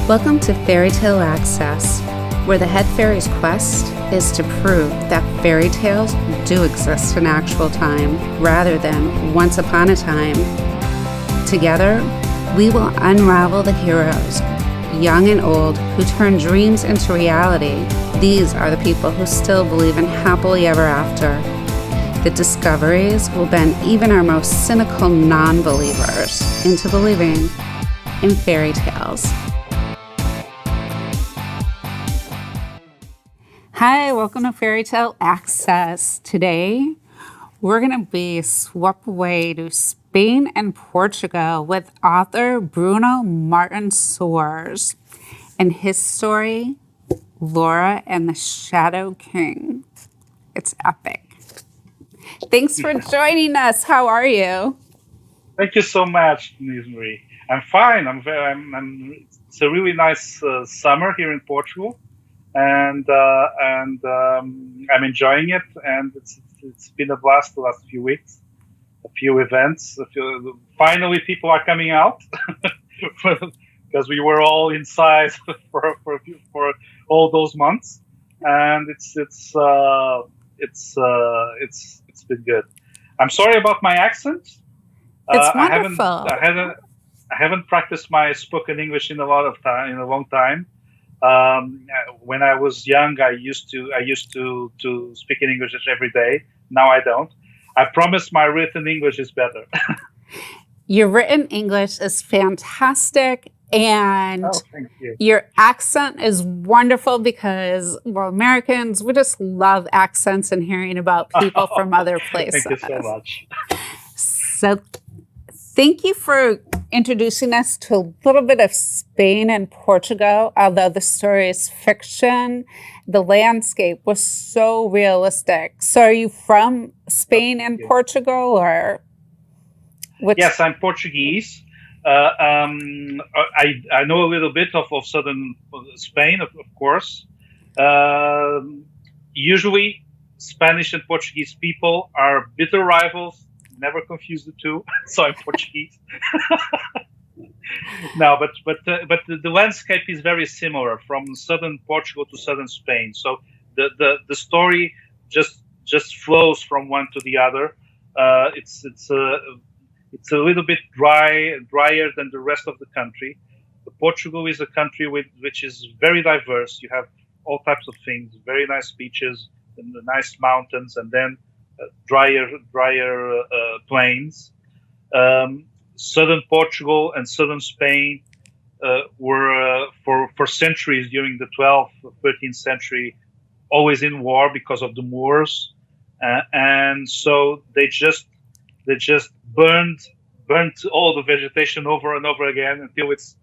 Welcome to Fairy Tale Access, where the head fairy's quest is to prove that fairy tales do exist in actual time rather than once upon a time. Together, we will unravel the heroes, young and old, who turn dreams into reality. These are the people who still believe in happily ever after. The discoveries will bend even our most cynical non-believers into believing in fairy tales. Hi, welcome to Fairy Tale Access. Today, we're going to be swept away to Spain and Portugal with author Bruno Martin Soares and his story, Laura and the Shadow King. It's epic. Thanks for joining us. How are you? Thank you so much, Marie. I'm fine. It's a really nice summer here in Portugal, and I'm enjoying it. And it's been a blast the last few weeks. A few events. Finally, people are coming out because we were all inside for all those months, and it's been good. I'm sorry about my accent. It's wonderful. I haven't practiced my spoken English in a long time. When I was young, I used to speak in English every day. Now I don't. I promise my written English is better. Your written English is fantastic. And thank you. Your accent is wonderful because, well, Americans, we just love accents and hearing about people from other places. Thank you so much. So thank you for introducing us to a little bit of Spain and Portugal. Although the story is fiction, the landscape was so realistic. So are you from Spain and Portugal, or which? Yes, I'm Portuguese. I know a little bit of southern Spain, of course. Usually, Spanish and Portuguese people are bitter rivals. Never confuse the two. So I'm Portuguese. No, but the landscape is very similar from southern Portugal to southern Spain. So the story just flows from one to the other. It's a little bit drier than the rest of the country. Portugal is a country which is very diverse. You have all types of things, very nice beaches, and the nice mountains, and then drier plains. Southern Portugal and southern Spain were for centuries during the 12th, 13th century always in war because of the Moors, and so they just burned all the vegetation over and over again until it's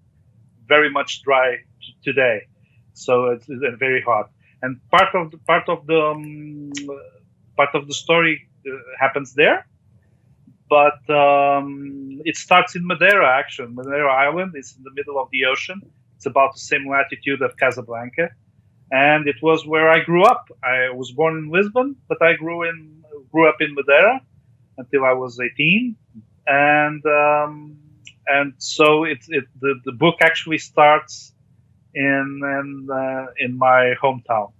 very much dry today. So it's very hot. And part of the story happens there, but it starts in Madeira. Actually, Madeira Island is in the middle of the ocean. It's about the same latitude of Casablanca, and it was where I grew up. I was born in Lisbon, but I grew up in Madeira until I was 18, and so the book actually starts in my hometown.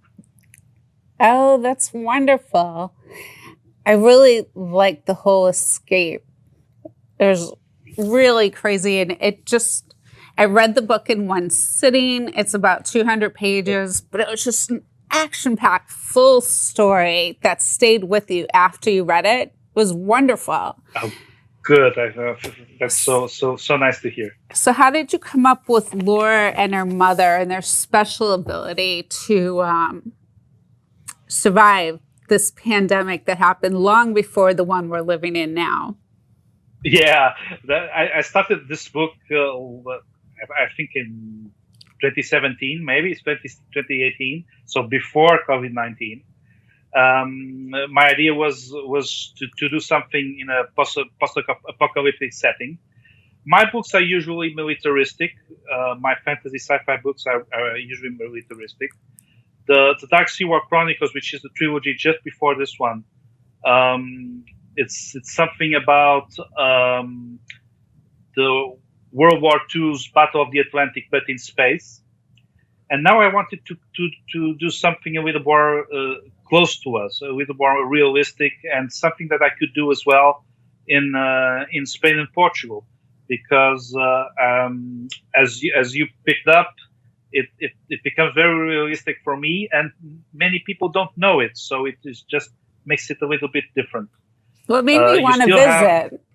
Oh, that's wonderful. I really like the whole escape. It was really crazy, and I read the book in one sitting. It's about 200 pages, but it was just an action-packed, full story that stayed with you after you read it. It was wonderful. Oh, good. That's so nice to hear. So how did you come up with Laura and her mother and their special ability to survive this pandemic that happened long before the one we're living in now? Yeah, I started this book, I think in 2017, maybe it's 2018, so before COVID-19. My idea was to do something in a post-apocalyptic setting. My books are usually militaristic. My fantasy sci-fi books are usually militaristic. The Dark Sea War Chronicles, which is the trilogy just before this one, it's something about the World War II's Battle of the Atlantic, but in space. And now I wanted to do something a little more close to us, a little more realistic, and something that I could do as well in Spain and Portugal, because as you picked up, it becomes very realistic for me, and many people don't know it, so it is just makes it a little bit different. Well, it made me You want to still have, visit.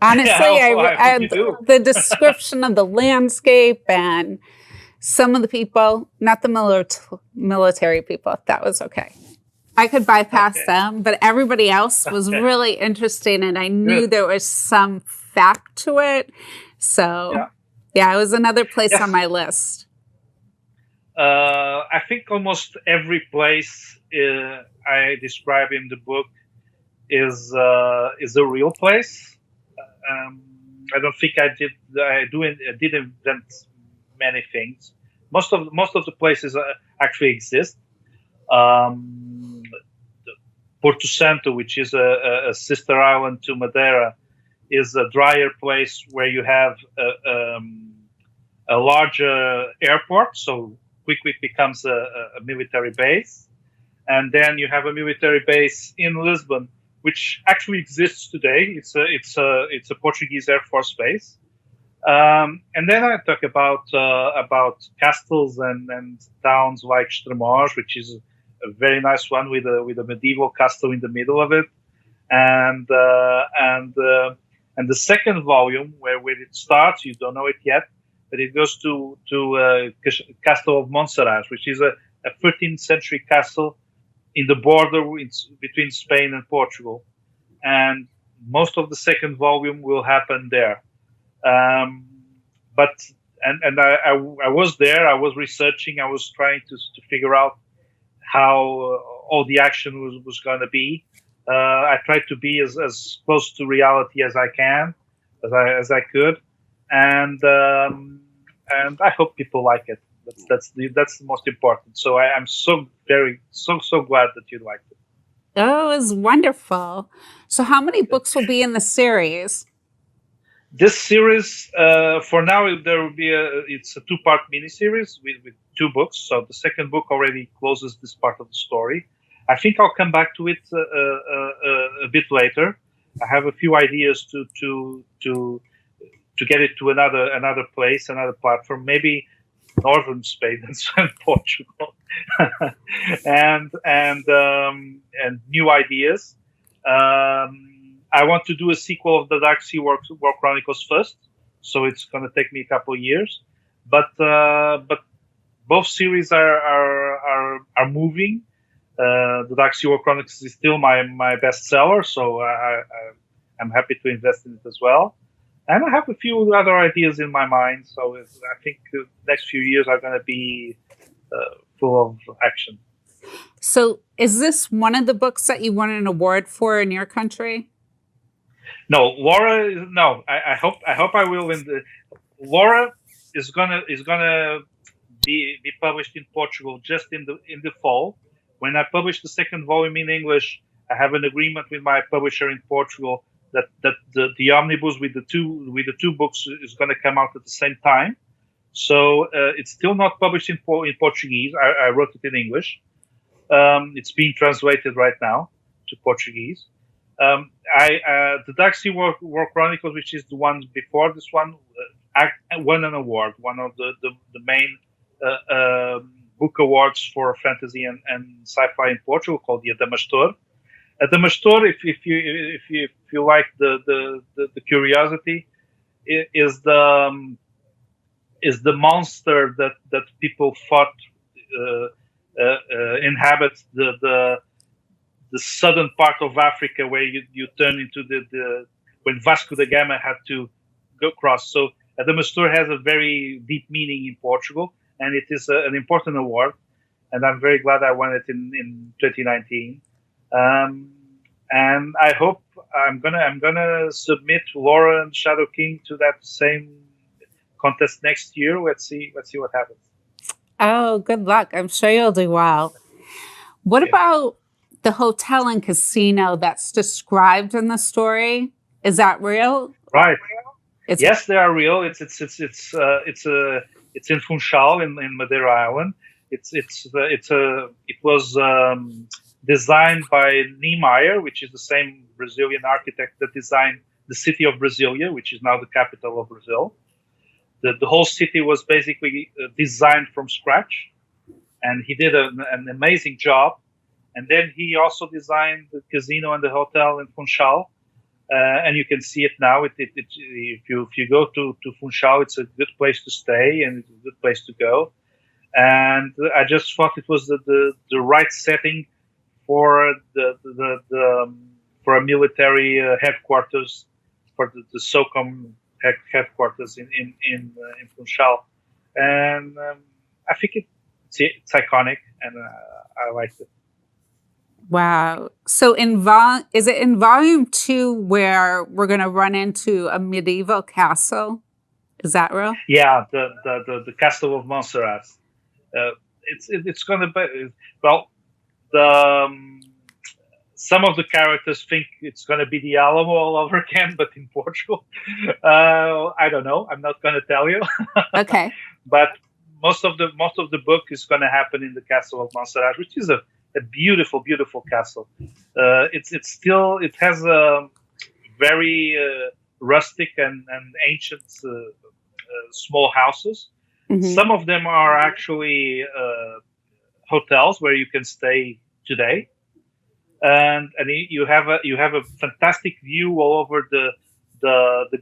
Honestly, yeah, I hope you do. the description of the landscape and some of the people, not the military people, that was okay. I could bypass Okay. them, but everybody else was Okay. really interesting, and I knew Good. there was some fact to it. So, Yeah. it was another place on Yes. my list. I think almost every place I describe in the book is a real place. I don't think I did invent many things. Most of the places actually exist. Porto Santo, which is a sister island to Madeira, is a drier place where you have a larger airport, so quickly it becomes a military base. And then you have a military base in Lisbon, which actually exists today. It's a Portuguese Air Force base. And then I talk about castles and towns like Estremoz, which is a very nice one with a medieval castle in the middle of it, and the second volume where it starts, you don't know it yet, but it goes to Castle of Montserrat, which is a 13th century castle in the border between Spain and Portugal, and most of the second volume will happen there. But I was there. I was researching. I was trying to figure out how all the action was going to be. I tried to be as close to reality as I can, as I could, and I hope people like it. That's the most important. So I'm so glad that you liked it. Oh, it was wonderful. So how many books will be in the series? This series, for now, there will be it's a 2-part miniseries with 2 books. So the second book already closes this part of the story. I think I'll come back to it a bit later. I have a few ideas to get it to another place, another platform, maybe northern Spain and Portugal, and new ideas. I want to do a sequel of the Dark Sea War Chronicles first, so it's going to take me a couple of years. But both series are moving. The Dark Sea War Chronicles is still my bestseller, so I'm happy to invest in it as well. And I have a few other ideas in my mind, so I think the next few years are going to be full of action. So is this one of the books that you won an award for in your country? No, Laura. No, I hope I will win. Laura is gonna be published in Portugal just in the fall. When I publish the second volume in English, I have an agreement with my publisher in Portugal that the omnibus with the two books is going to come out at the same time. So it's still not published in Portuguese. I wrote it in English. It's being translated right now to Portuguese. The Dark Sea War Chronicles, which is the one before this one, won an award, one of the main book awards for fantasy and sci-fi in Portugal, called the Adamastor. Adamastor, if you like the curiosity, is the monster that people thought inhabits the southern part of Africa, where you turn into when Vasco da Gama had to go across. So Adamastor has a very deep meaning in Portugal, and it is an important award. And I'm very glad I won it in 2019. And I hope I'm gonna submit Laura and Shadow King to that same contest next year. Let's see what happens. Oh, good luck. I'm sure you'll do well. What about the hotel and casino that's described in the story? Is that real? Right. It's Yes, they are real. It's in Funchal in Madeira Island. It was designed by Niemeyer, which is the same Brazilian architect that designed the city of Brasilia, which is now the capital of Brazil. The whole city was basically designed from scratch, and he did an amazing job. And then he also designed the casino and the hotel in Funchal. And you can see it now. If you go to Funchal, it's a good place to stay and it's a good place to go. And I just thought it was the right setting for for a military headquarters, for the SOCOM headquarters in Funchal. And I think it's iconic, and I liked it. wow. So is it in volume 2 where we're going to run into a medieval castle? Is that real? Yeah, the Castle of Montserrat. It's going to be, well, some of the characters think it's going to be the Alamo all over again, but in Portugal. I don't know. I'm not going to tell you. Okay. But most of the book is going to happen in the Castle of Montserrat, which is a beautiful, beautiful castle. It has a very rustic and ancient small houses. Mhm. Some of them are actually hotels where you can stay today, and you have a fantastic view all over the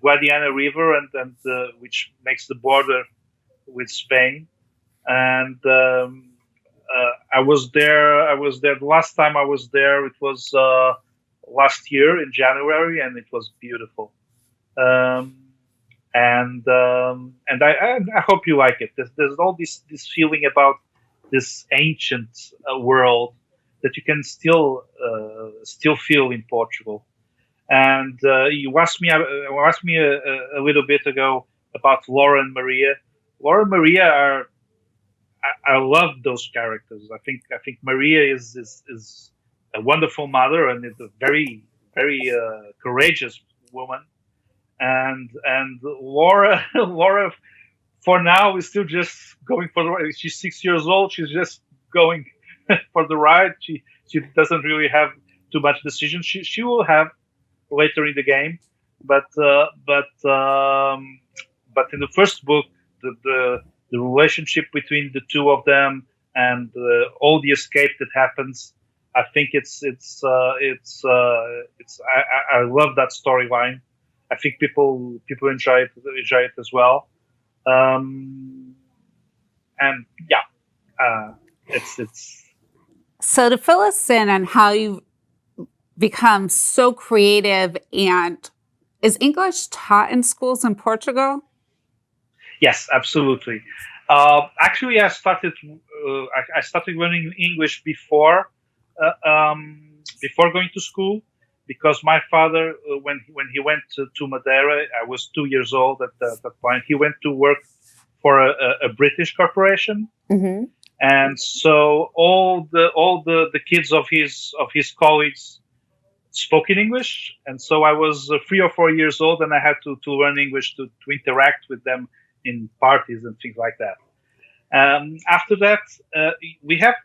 Guadiana River and which makes the border with Spain. And I was there. The last time I was there, it was last year in January, and it was beautiful. And I hope you like it. There's all this feeling about this ancient world that you can still feel in Portugal. And you asked me a little bit ago about Laura and Maria. Laura and Maria are. I love those characters. I think Maria is a wonderful mother and is a very very courageous woman, and Laura Laura for now is still just going for the ride. She's 6 years old. She's just going for the ride. She doesn't really have too much decision. She will have later in the game, but in the first book, the relationship between the two of them and all the escape that happens, I think I love that storyline. I think people enjoy it as well. And yeah, it's. So to fill us in on how you become so creative, and is English taught in schools in Portugal? Yes, absolutely. Actually, I started learning English before going to school, because my father, when he went to Madeira, I was 2 years old at that point. He went to work for a British corporation, Mm-hmm. and so all the kids of his colleagues spoke in English, and so I was 3 or 4 years old, and I had to learn English to interact with them in parties and things like that. After that, we have.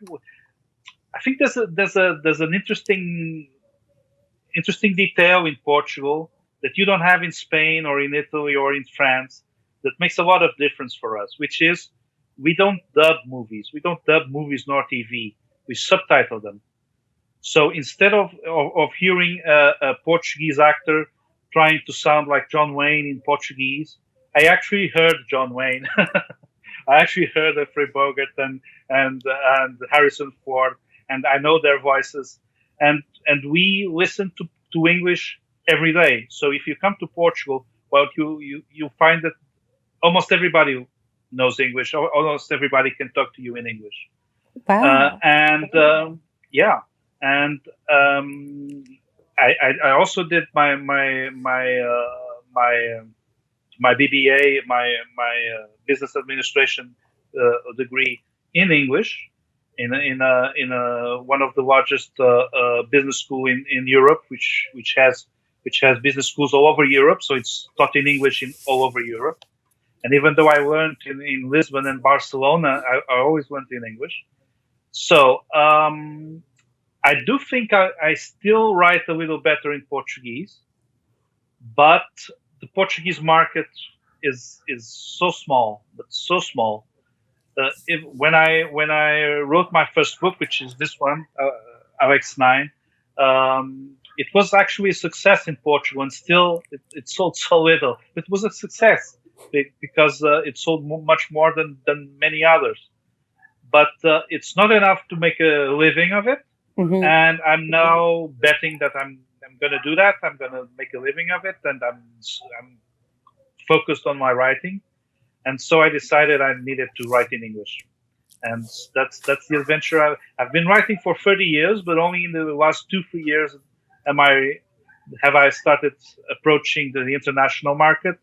I think there's an interesting detail in Portugal that you don't have in Spain or in Italy or in France that makes a lot of difference for us, which is we don't dub movies. We don't dub movies nor TV. We subtitle them. So instead of hearing a Portuguese actor trying to sound like John Wayne in Portuguese, I actually heard John Wayne. I actually heard Humphrey Bogart and Harrison Ford, and I know their voices. And we listen to English every day. So if you come to Portugal, well, you find that almost everybody knows English. Almost everybody can talk to you in English. Wow. Yeah, and I also did my BBA, my business administration degree in English in one of the largest business school in Europe, which has which has business schools all over Europe. So it's taught in English all over Europe. And even though I learned in Lisbon and Barcelona, I always learned in English. So I do think I still write a little better in Portuguese, but the Portuguese market is so small, but so small. When I wrote my first book, which is this one, Alex 9, it was actually a success in Portugal, and still it sold so little. It was a success because it sold much more than many others. But it's not enough to make a living of it. Mm-hmm. And I'm now betting that I'm going to do that. I'm going to make a living of it, and I'm focused on my writing. And so I decided I needed to write in English, and that's the adventure. I've been writing for 30 years, but only in the last 2-3 years have I started approaching the international market,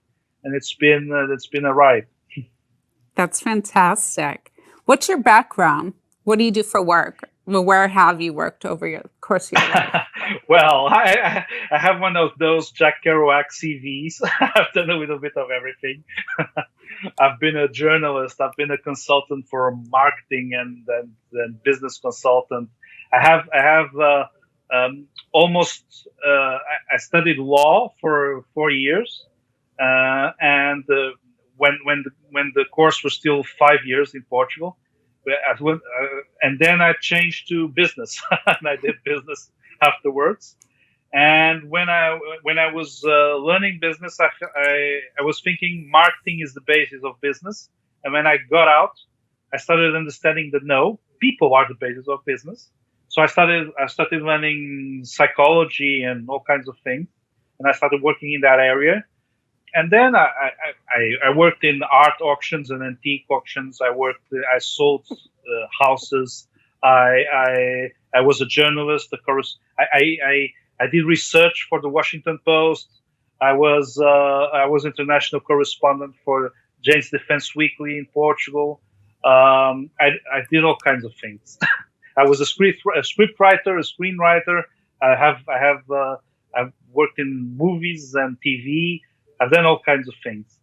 and it's been a ride. That's fantastic. What's your background? What do you do for work? Well, where have you worked over your course of your life? Well, I have one of those Jack Kerouac CVs. I've done a little bit of everything. I've been a journalist. I've been a consultant for marketing and business consultant. I studied law for 4 years, and when the course was still 5 years in Portugal. And then I changed to business, and I did business afterwards. And when I was learning business, I was thinking marketing is the basis of business. And when I got out, I started understanding that no, people are the basis of business. So I started learning psychology and all kinds of things, and I started working in that area. And then I worked in art auctions and antique auctions. I sold houses. I was a journalist. I did research for the Washington Post. I was international correspondent for Jane's Defense Weekly in Portugal. I did all kinds of things. I was a script writer, a screenwriter. I've worked in movies and TV. I've done all kinds of things.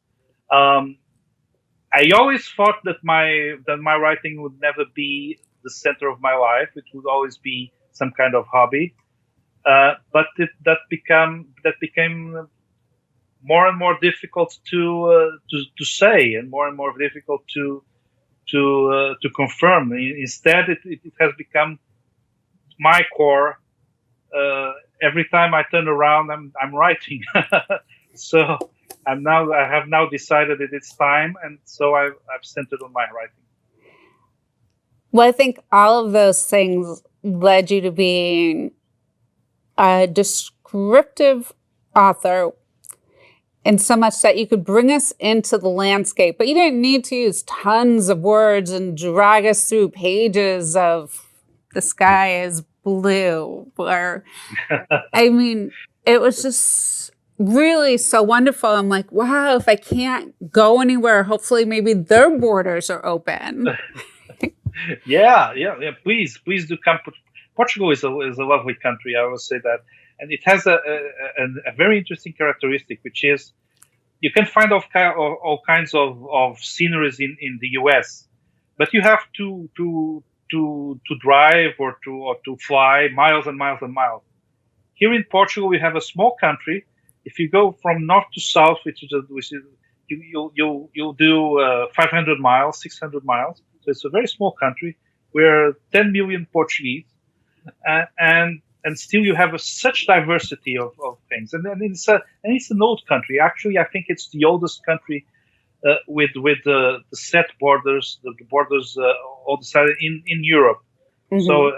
I always thought that my writing would never be the center of my life. It would always be some kind of hobby. But that became more and more difficult to say, and more difficult to confirm. Instead, it has become my core. Every time I turn around, I'm writing. So I have now decided that it's time, and so I've centered on my writing. Well, I think all of those things led you to being a descriptive author, in so much that you could bring us into the landscape, but you didn't need to use tons of words and drag us through pages of the sky is blue. Or, I mean, it was just really so wonderful. I'm like, wow, if I can't go anywhere, hopefully maybe their borders are open. Yeah. Please do come. Portugal is a lovely country. I always say that, and it has a very interesting characteristic, which is you can find all kinds of sceneries in the U.S., but you have to drive or to fly miles and miles and miles. Here in Portugal, we have a small country. If you go from north to south, you'll do 500 miles, 600 miles. So it's a very small country. We're 10 million Portuguese, and still you have such diversity of things. And then it's an old country. Actually, I think it's the oldest country with the set borders, the borders all decided in Europe. Mm-hmm. So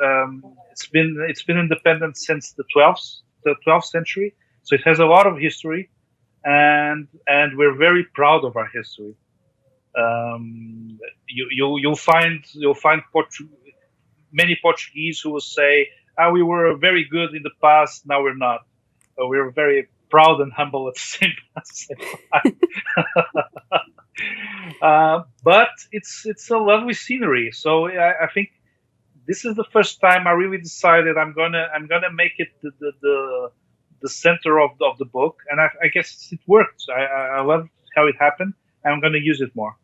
it's been independent since the 12th century. So it has a lot of history, and we're very proud of our history. You'll find many Portuguese who will say, we were very good in the past, now we're not. We're very proud and humble at the same time. But it's a lovely scenery. So I think this is the first time I really decided I'm gonna make it the the center of the book, and I guess it worked. I love how it happened. I'm going to use it more.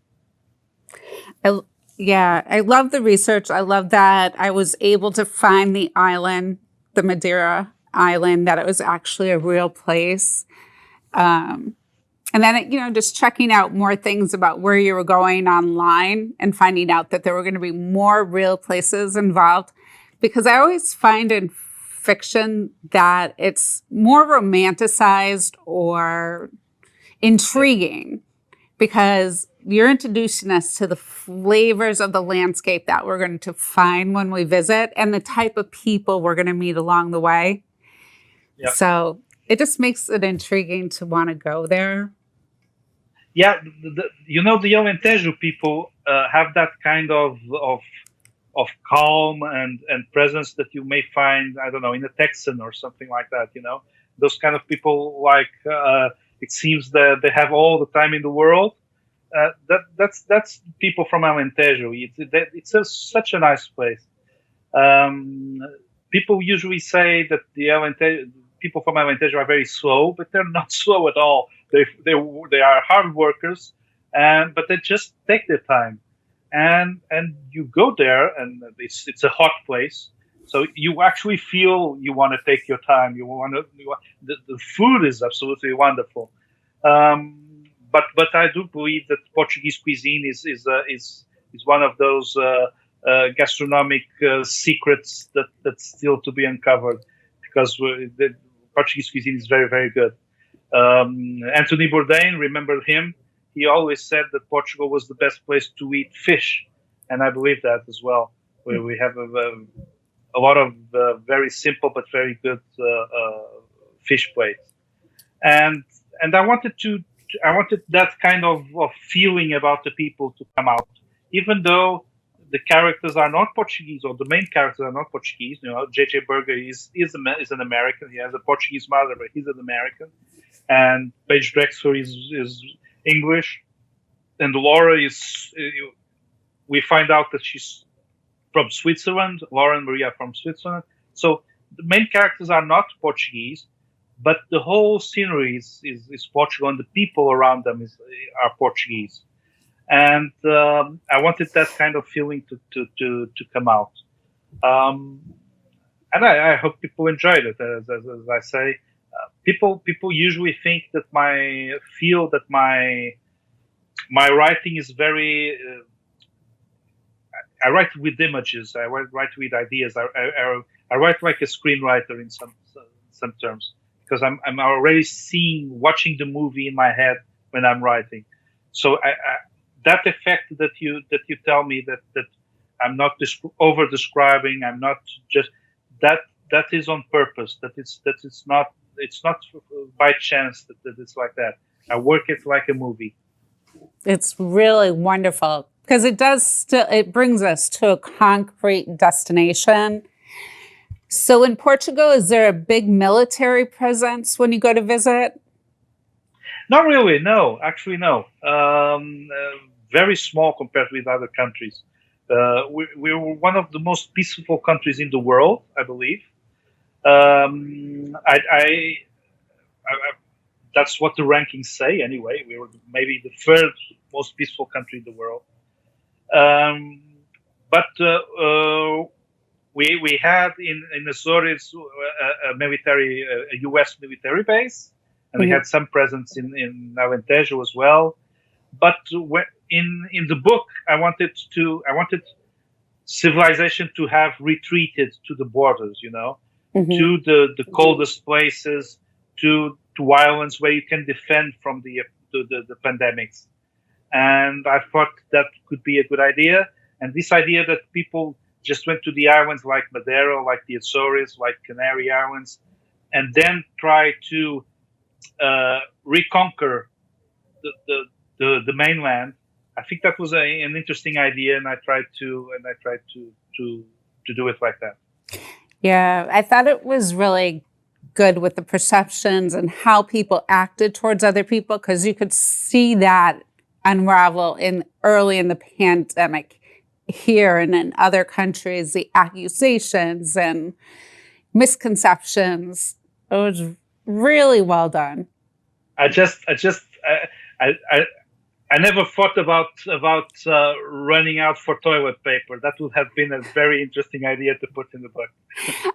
Yeah, I love the research. I love that I was able to find the island, the Madeira island, that it was actually a real place. And then, just checking out more things about where you were going online and finding out that there were going to be more real places involved. Because I always find in fiction that it's more romanticized or intriguing because you're introducing us to the flavors of the landscape that we're going to find when we visit and the type of people we're going to meet along the way. Yeah. So it just makes it intriguing to want to go there. Yeah, the Alentejo people have that kind of calm and presence that you may find, I don't know, in a Texan or something like that. Those kind of people, like it seems that they have all the time in the world. That's people from Alentejo. It's such a nice place. People usually say that the people from Alentejo are very slow, but they're not slow at all. They are hard workers, but they just take their time. And you go there, and it's a hot place, so you actually feel you want to take your time. The food is absolutely wonderful. But I do believe that Portuguese cuisine is one of those gastronomic secrets that's still to be uncovered, because the Portuguese cuisine is very, very good. Anthony Bourdain, remember him? He always said that Portugal was the best place to eat fish, and I believe that as well. We have a lot of very simple but very good fish plates, and I wanted that kind of feeling about the people to come out, even though the characters are not Portuguese, or the main characters are not Portuguese. J.J. Berger is an American. He has a Portuguese mother, but he's an American. And Paige Drexler is English, and Laura is. We find out that she's from Switzerland. Laura and Maria from Switzerland. So the main characters are not Portuguese, but the whole scenery is Portugal, and the people around them are Portuguese. And I wanted that kind of feeling to come out. And I hope people enjoyed it. As I say, people usually think that my writing is very. I write with images. I write with ideas. I write like a screenwriter in some terms, because I'm already watching the movie in my head when I'm writing. So that effect that you tell me that I'm not over describing, I'm not just that is on purpose. It's not by chance that it's like that. I work it like a movie. It's really wonderful because it brings us to a concrete destination. So in Portugal, is there a big military presence when you go to visit? Not really, no. Actually, no. Very small compared with other countries. We were one of the most peaceful countries in the world, I believe. That's what the rankings say anyway. We were maybe the third most peaceful country in the world. But we had in the Soares a U.S. military base, and we had some presence in Alentejo as well. But in the book, I wanted civilization to have retreated to the borders, to the coldest places, to islands where you can defend from the pandemics. And I thought that could be a good idea. And this idea that people just went to the islands like Madeira, like the Azores, like Canary Islands, and then try to reconquer the mainland. I think that was an interesting idea, and I tried to do it like that. Yeah, I thought it was really good with the perceptions and how people acted towards other people, because you could see that unravel early in the pandemic here and in other countries, the accusations and misconceptions. It was Really well done. I never thought about running out for toilet paper. That would have been a very interesting idea to put in the book.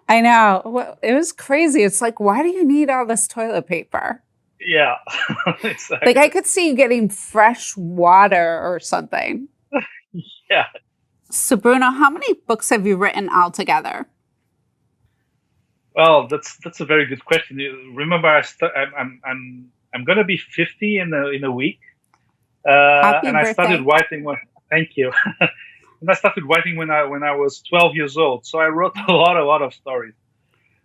I know. Well, it was crazy. It's like, why do you need all this toilet paper? Yeah, exactly. Like, I could see you getting fresh water or something. Yeah. So, Bruno, how many books have you written altogether? Well, that's a very good question. Remember, I'm gonna be 50 in a week, Happy and I started birthday. writing when. Thank you. And I started writing when I was 12 years old. So I wrote a lot of stories.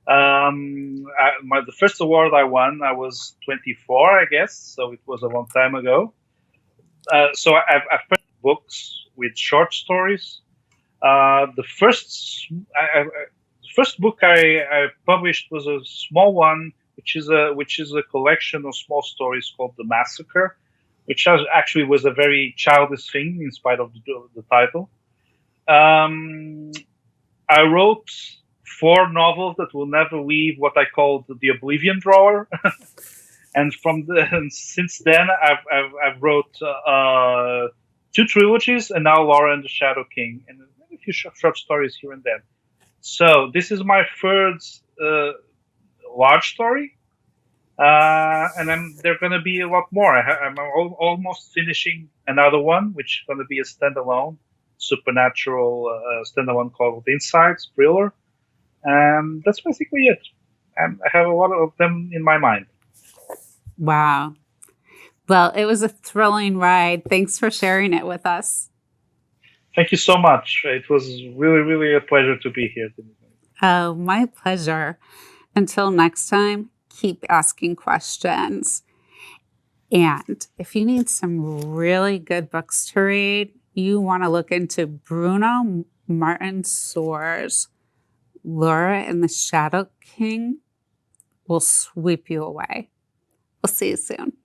The first award I won, I was 24, I guess. So it was a long time ago. So I've put books with short stories. The first book I published was a small one, which is a collection of small stories called The Massacre, which actually was a very childish thing in spite of the title. I wrote 4 novels that will never leave what I called the Oblivion drawer, and since then I've wrote 2 trilogies, and now Laura and the Shadow King, and a few short stories here and there. So this is my third large story, and there are going to be a lot more. I'm almost finishing another one, which is going to be a standalone, supernatural standalone called Insights thriller, and that's basically it. And I have a lot of them in my mind. Wow. Well, it was a thrilling ride. Thanks for sharing it with us. Thank you so much. It was really a pleasure to be here. Oh, my pleasure. Until next time, keep asking questions. And if you need some really good books to read, you want to look into Bruno Martin Soares. Laura and the Shadow King will sweep you away. We'll see you soon.